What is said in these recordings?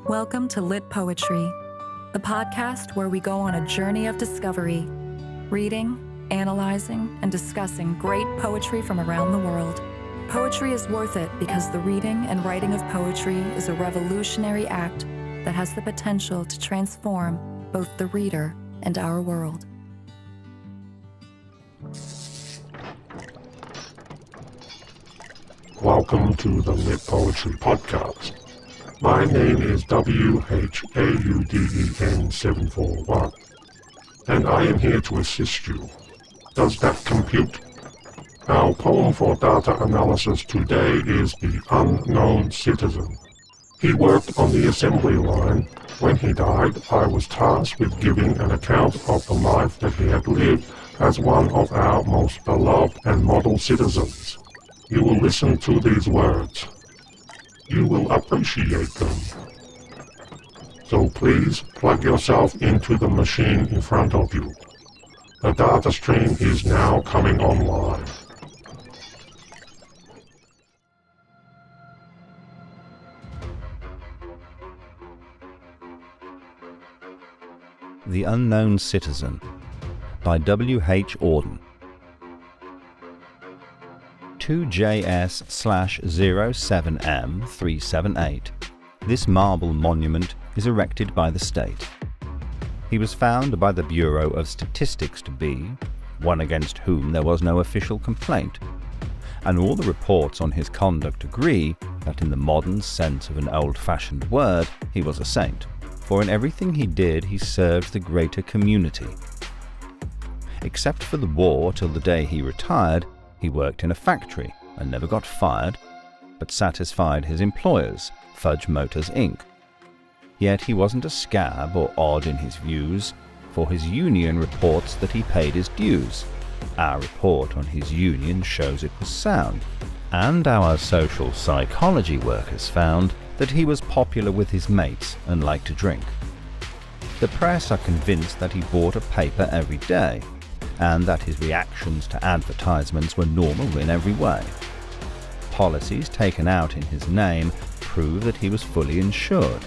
Welcome to Litpoetry, the podcast where we go on a journey of discovery, reading, analyzing, and discussing great poetry from around the world. Poetry is worth it because the reading and writing of poetry is a revolutionary act that has the potential to transform both the reader and our world. Welcome to the Litpoetry podcast. My name is WHAUDEN741, and I am here to assist you. Does that compute? Our poem for data analysis today is The Unknown Citizen. He worked on the assembly line. When he died, I was tasked with giving an account of the life that he had lived as one of our most beloved and model citizens. You will listen to these words. You will appreciate them. So please plug yourself into the machine in front of you. The data stream is now coming online. The Unknown Citizen by W.H. Auden. 2JS/07M378. This marble monument is erected by the state. He was found by the Bureau of Statistics to be one against whom there was no official complaint, and all the reports on his conduct agree that in the modern sense of an old-fashioned word, he was a saint, for in everything he did he served the greater community. Except for the war till the day he retired, he worked in a factory and never got fired, but satisfied his employers, Fudge Motors Inc. Yet he wasn't a scab or odd in his views, for his union reports that he paid his dues. Our report on his union shows it was sound, and our social psychology workers found that he was popular with his mates and liked to drink. The press are convinced that he bought a paper every day, and that his reactions to advertisements were normal in every way. Policies taken out in his name prove that he was fully insured,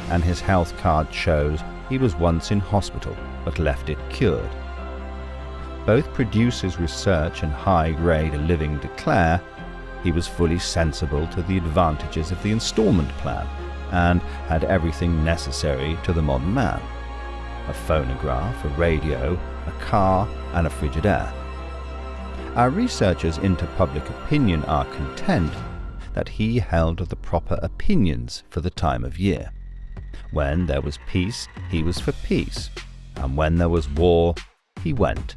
and his health card shows he was once in hospital but left it cured. Both Producer's Research and High Grade Living declare he was fully sensible to the advantages of the installment plan and had everything necessary to the modern man: a phonograph, a radio, a car, and a Frigidaire. Our researchers into public opinion are content that he held the proper opinions for the time of year. When there was peace, he was for peace, and when there was war, he went.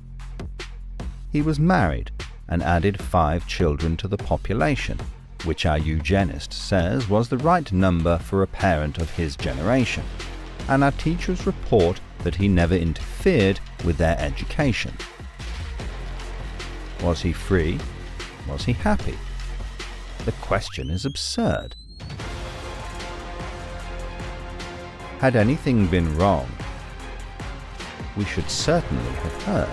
He was married and added 5 children to the population, which our eugenist says was the right number for a parent of his generation, and our teachers report that he never interfered with their education. Was he free? Was he happy? The question is absurd. Had anything been wrong, we should certainly have heard.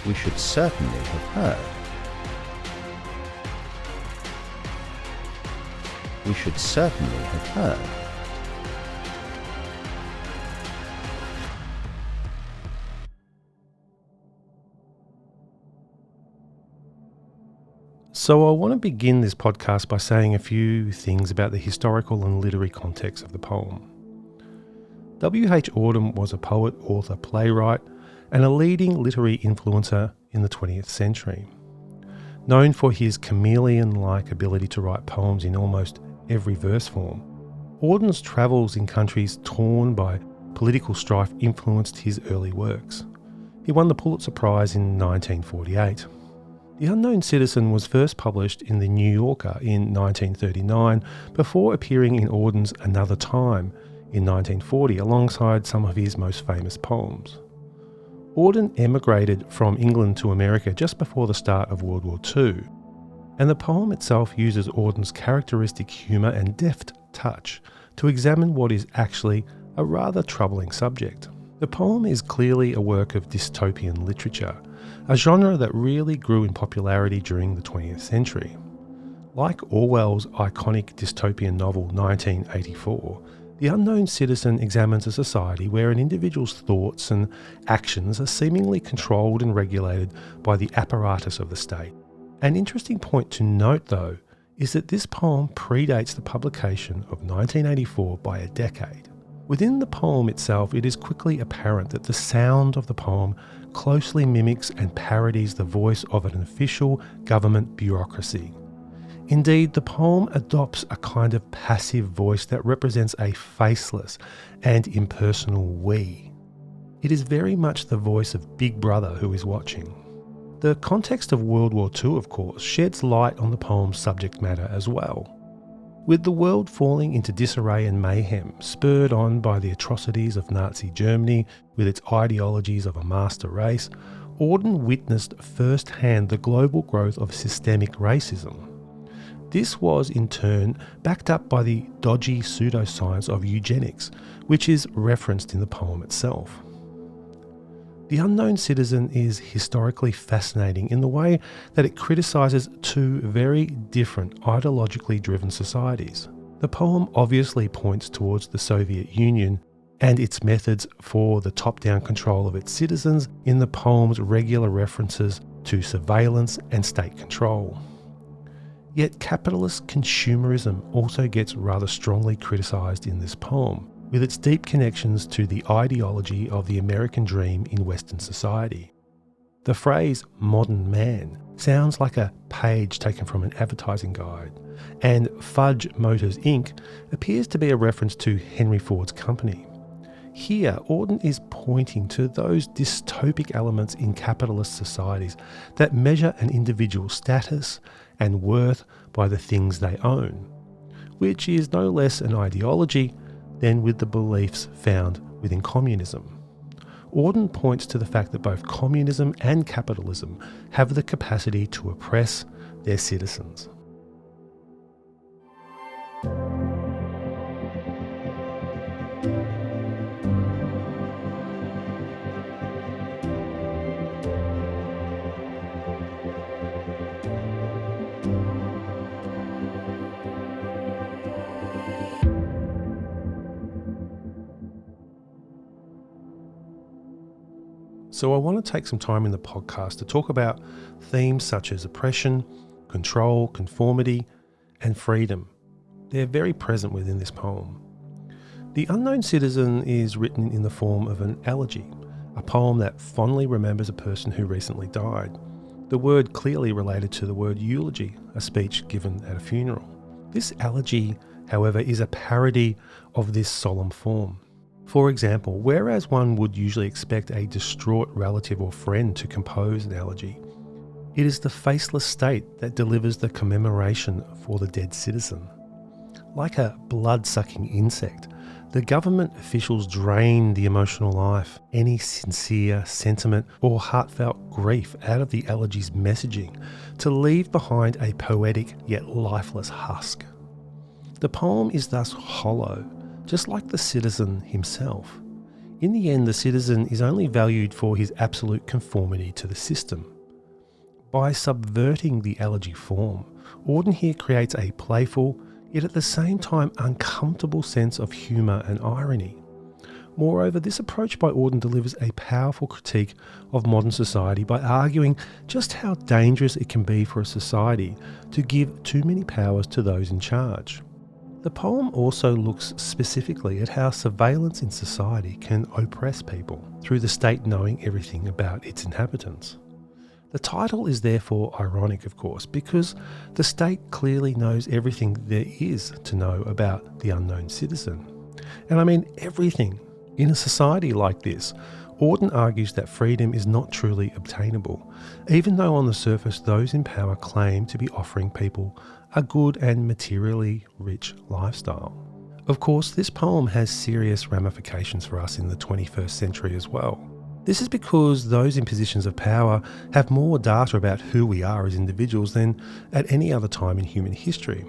We should certainly have heard. We should certainly have heard. So I want to begin this podcast by saying a few things about the historical and literary context of the poem. W.H. Auden was a poet, author, playwright, and a leading literary influencer in the 20th century. Known for his chameleon-like ability to write poems in almost every verse form, Auden's travels in countries torn by political strife influenced his early works. He won the Pulitzer Prize in 1948. The Unknown Citizen was first published in The New Yorker in 1939 before appearing in Auden's Another Time in 1940 alongside some of his most famous poems. Auden emigrated from England to America just before the start of World War II, and the poem itself uses Auden's characteristic humour and deft touch to examine what is actually a rather troubling subject. The poem is clearly a work of dystopian literature, a genre that really grew in popularity during the 20th century. Like Orwell's iconic dystopian novel 1984, The Unknown Citizen examines a society where an individual's thoughts and actions are seemingly controlled and regulated by the apparatus of the state. An interesting point to note, though, is that this poem predates the publication of 1984 by a decade. Within the poem itself, it is quickly apparent that the sound of the poem closely mimics and parodies the voice of an official government bureaucracy. Indeed, the poem adopts a kind of passive voice that represents a faceless and impersonal we. It is very much the voice of Big Brother who is watching. The context of World War II, of course, sheds light on the poem's subject matter as well. With the world falling into disarray and mayhem, spurred on by the atrocities of Nazi Germany with its ideologies of a master race, Auden witnessed firsthand the global growth of systemic racism. This was in turn backed up by the dodgy pseudoscience of eugenics, which is referenced in the poem itself. The Unknown Citizen is historically fascinating in the way that it criticises two very different ideologically driven societies. The poem obviously points towards the Soviet Union and its methods for the top-down control of its citizens in the poem's regular references to surveillance and state control. Yet capitalist consumerism also gets rather strongly criticised in this poem, with its deep connections to the ideology of the American dream in Western society. The phrase modern man sounds like a page taken from an advertising guide, and Fudge Motors Inc. appears to be a reference to Henry Ford's company. Here, Auden is pointing to those dystopic elements in capitalist societies that measure an individual's status and worth by the things they own, which is no less an ideology than with the beliefs found within communism. Auden points to the fact that both communism and capitalism have the capacity to oppress their citizens. So I want to take some time in the podcast to talk about themes such as oppression, control, conformity, and freedom. They're very present within this poem. The Unknown Citizen is written in the form of an elegy, a poem that fondly remembers a person who recently died. The word clearly related to the word eulogy, a speech given at a funeral. This elegy, however, is a parody of this solemn form. For example, whereas one would usually expect a distraught relative or friend to compose an elegy, it is the faceless state that delivers the commemoration for the dead citizen. Like a blood-sucking insect, the government officials drain the emotional life, any sincere sentiment or heartfelt grief out of the elegy's messaging to leave behind a poetic yet lifeless husk. The poem is thus hollow, just like the citizen himself. In the end, the citizen is only valued for his absolute conformity to the system. By subverting the elegy form, Auden here creates a playful, yet at the same time uncomfortable sense of humour and irony. Moreover, this approach by Auden delivers a powerful critique of modern society by arguing just how dangerous it can be for a society to give too many powers to those in charge. The poem also looks specifically at how surveillance in society can oppress people through the state knowing everything about its inhabitants. The title is therefore ironic, of course, because the state clearly knows everything there is to know about the unknown citizen. And I mean everything. In a society like this, Auden argues that freedom is not truly obtainable, even though on the surface those in power claim to be offering people a good and materially rich lifestyle. Of course, this poem has serious ramifications for us in the 21st century as well. This is because those in positions of power have more data about who we are as individuals than at any other time in human history.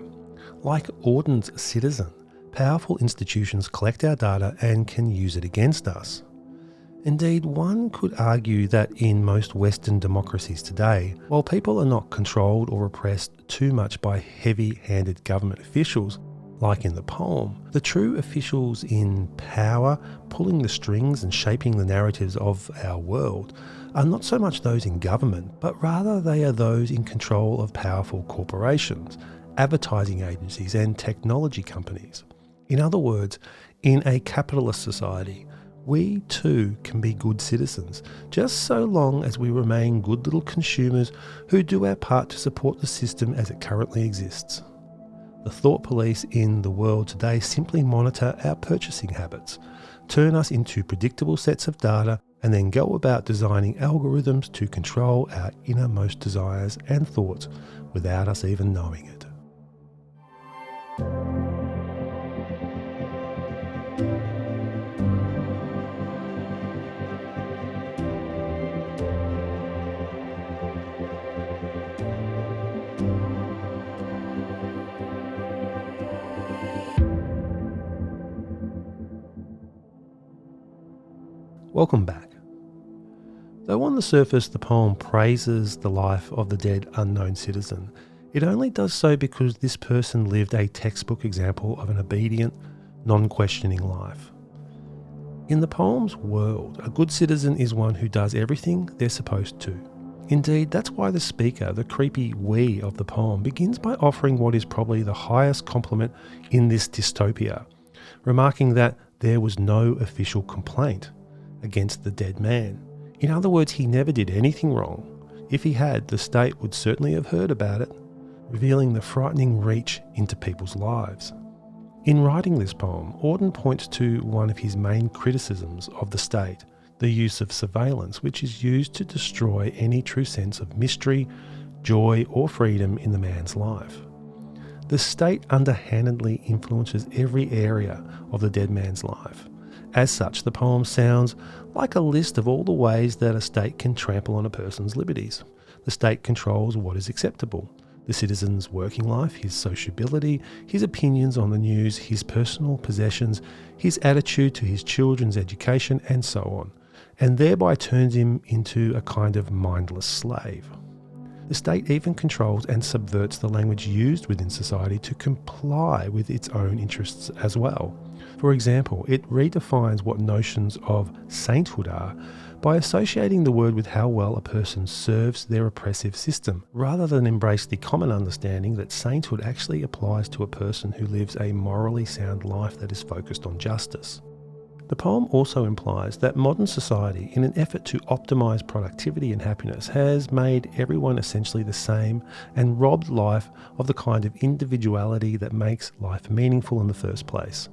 Like Auden's citizen, powerful institutions collect our data and can use it against us. Indeed, one could argue that in most Western democracies today, while people are not controlled or oppressed too much by heavy-handed government officials, like in the poem, the true officials in power, pulling the strings and shaping the narratives of our world, are not so much those in government, but rather they are those in control of powerful corporations, advertising agencies and technology companies. In other words, in a capitalist society, we too can be good citizens, just so long as we remain good little consumers who do our part to support the system as it currently exists. The thought police in the world today simply monitor our purchasing habits, turn us into predictable sets of data, and then go about designing algorithms to control our innermost desires and thoughts without us even knowing it. Welcome back. Though on the surface the poem praises the life of the dead unknown citizen, it only does so because this person lived a textbook example of an obedient, non-questioning life. In the poem's world, a good citizen is one who does everything they're supposed to. Indeed, that's why the speaker, the creepy we of the poem, begins by offering what is probably the highest compliment in this dystopia, remarking that there was no official complaint against the dead man. In other words, he never did anything wrong. If he had, the state would certainly have heard about it, revealing the frightening reach into people's lives. In writing this poem, Auden points to one of his main criticisms of the state, the use of surveillance, which is used to destroy any true sense of mystery, joy, or freedom in the man's life. The state underhandedly influences every area of the dead man's life. As such, the poem sounds like a list of all the ways that a state can trample on a person's liberties. The state controls what is acceptable, the citizen's working life, his sociability, his opinions on the news, his personal possessions, his attitude to his children's education, and so on, and thereby turns him into a kind of mindless slave. The state even controls and subverts the language used within society to comply with its own interests as well. For example, it redefines what notions of sainthood are by associating the word with how well a person serves their oppressive system, rather than embrace the common understanding that sainthood actually applies to a person who lives a morally sound life that is focused on justice. The poem also implies that modern society, in an effort to optimise productivity and happiness, has made everyone essentially the same and robbed life of the kind of individuality that makes life meaningful in the first place.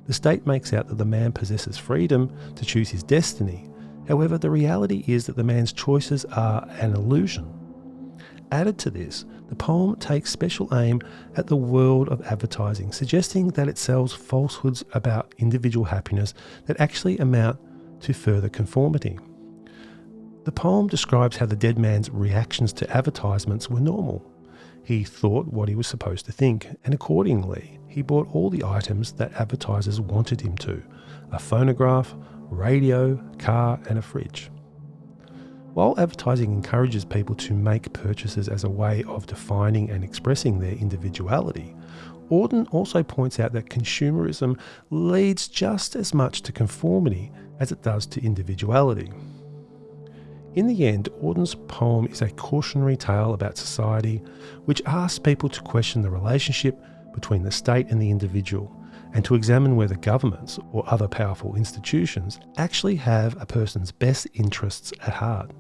The state makes out that the man possesses freedom to choose his destiny. However, the reality is that the man's choices are an illusion. Added to this, the poem takes special aim at the world of advertising, suggesting that it sells falsehoods about individual happiness that actually amount to further conformity. The poem describes how the dead man's reactions to advertisements were normal. He thought what he was supposed to think, and accordingly, he bought all the items that advertisers wanted him to: a phonograph, radio, car, and a fridge. While advertising encourages people to make purchases as a way of defining and expressing their individuality, Auden also points out that consumerism leads just as much to conformity as it does to individuality. In the end, Auden's poem is a cautionary tale about society which asks people to question the relationship between the state and the individual, and to examine whether governments or other powerful institutions actually have a person's best interests at heart.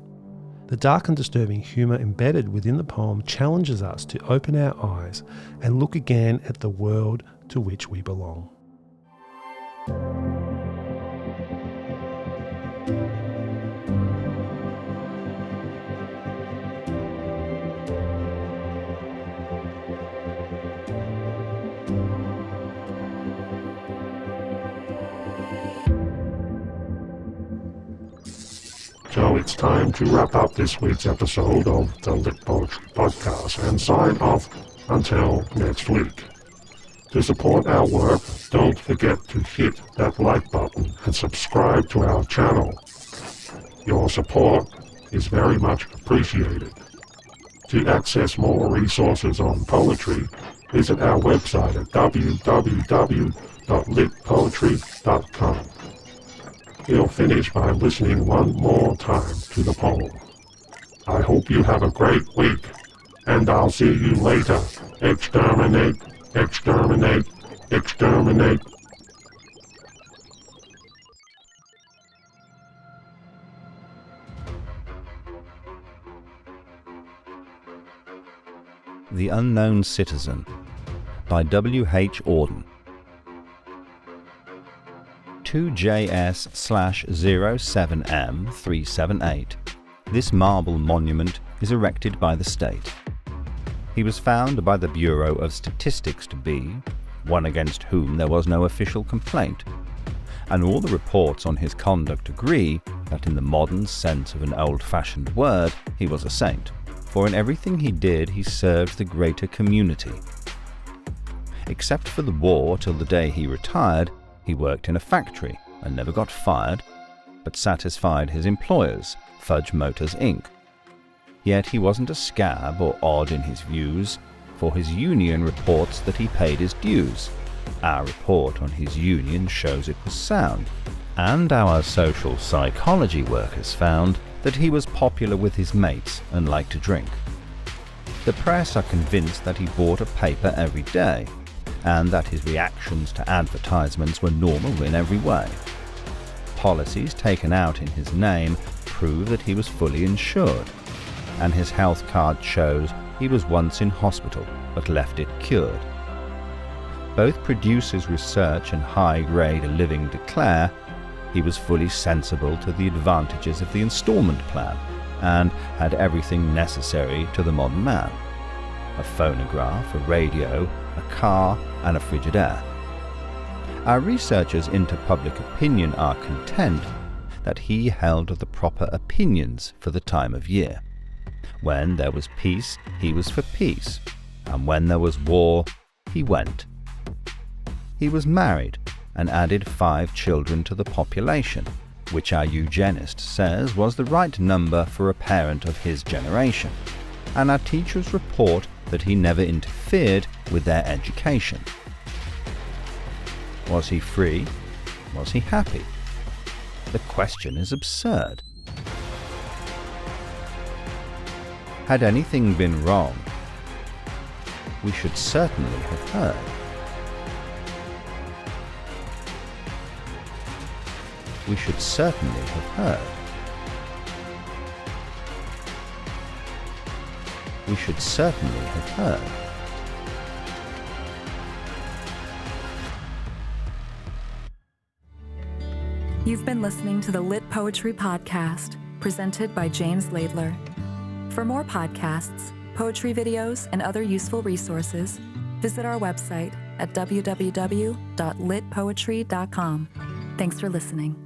The dark and disturbing humour embedded within the poem challenges us to open our eyes and look again at the world to which we belong. So it's time to wrap up this week's episode of the Litpoetry podcast and sign off until next week. To support our work, don't forget to hit that like button and subscribe to our channel. Your support is very much appreciated. To access more resources on poetry, visit our website at www.litpoetry.com. We'll finish by listening one more time to the poem. I hope you have a great week, and I'll see you later. Exterminate, exterminate, exterminate. The Unknown Citizen by W.H. Auden. 2JS/07M378. This marble monument is erected by the state. He was found by the Bureau of Statistics to be one against whom there was no official complaint, and all the reports on his conduct agree that in the modern sense of an old-fashioned word, he was a saint, for in everything he did he served the greater community. Except for the war till the day he retired, he worked in a factory and never got fired, but satisfied his employers, Fudge Motors Inc. Yet he wasn't a scab or odd in his views, for his union reports that he paid his dues. Our report on his union shows it was sound, and our social psychology workers found that he was popular with his mates and liked to drink. The press are convinced that he bought a paper every day, and that his reactions to advertisements were normal in every way. Policies taken out in his name prove that he was fully insured, and his health card shows he was once in hospital but left it cured. Both Producers Research and High Grade Living declare he was fully sensible to the advantages of the installment plan and had everything necessary to the modern man: a phonograph, a radio, a car, and a Frigidaire. Our researchers into public opinion are content that he held the proper opinions for the time of year. When there was peace, he was for peace, and when there was war, he went. He was married and added 5 children to the population, which our eugenist says was the right number for a parent of his generation, and our teachers report that he never interfered with their education. Was he free? Was he happy? The question is absurd. Had anything been wrong, we should certainly have heard. We should certainly have heard. We should certainly have heard. You've been listening to the Lit Poetry Podcast, presented by James Laidler. For more podcasts, poetry videos, and other useful resources, visit our website at www.litpoetry.com. Thanks for listening.